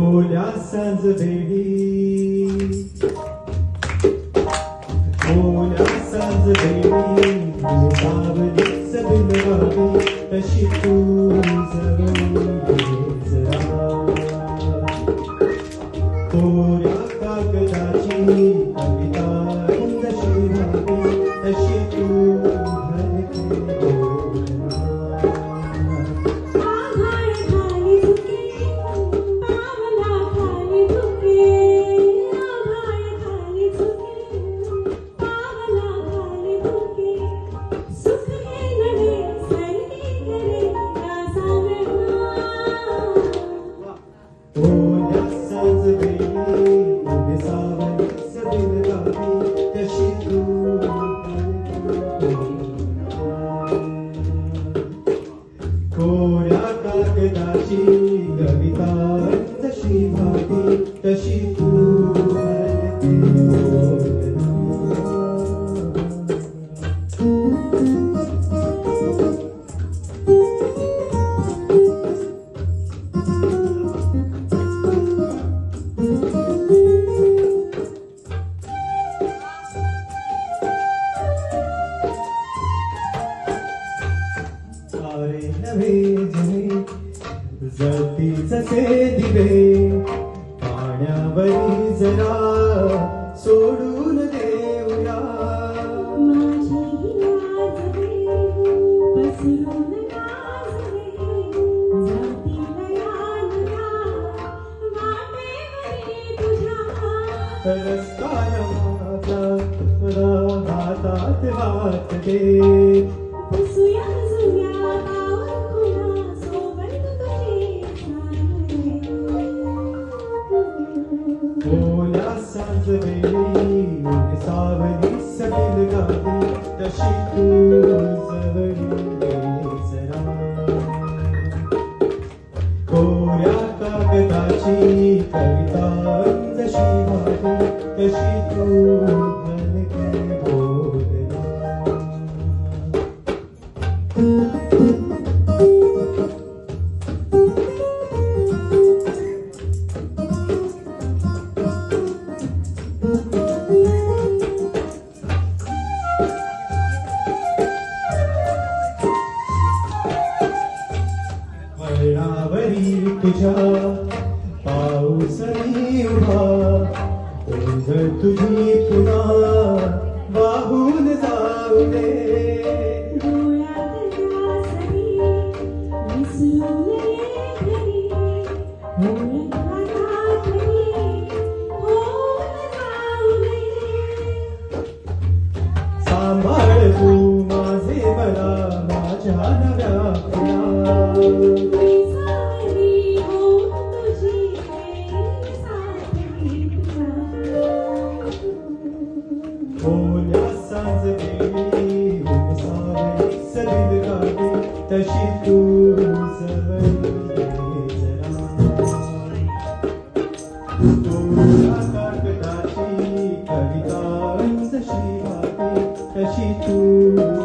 ओल्या सांजवेळी ओल्या सांजवेळी सावलीच बिनवावी तशी तू जवळ जरा कोऱ्या कागदाची कविता जशी व्हावी तशी तू कोऱ्या कागदाची कविता जशी व्हावी तशी तू सारे नवे जणे जळती जसे दिवे पाण्यावरी जरा सोडून देऊया माझी लाजवे पसरून लाजवे जाती लयाला वाटेवरी तुझ्या रस्ता माझा हातात हात दे पुसूया जुन्या गावात सोबत तुझे ओल्या सांजवेळी सावली सगळी गावी तशी तू जवळी जरा कोऱ्या कागदाची कविता जशी व्हावी तशी तू हलकी बोलला वळणावरी तुझ्या पाऊसही उभा ओझर तुझी पुन्हा वाहून जाऊ दे डोळ्यात सरी विसरून घरी होऊन जाऊ दे सांभाळ तू माझे मला माझ्या नव्या सावली होऊन तुझी सावली ओल्या सांजवेळी सावली सलील गावी तशी तू जवळ जरा कोऱ्या कागदाची कविता जशी व्हावी तशी तू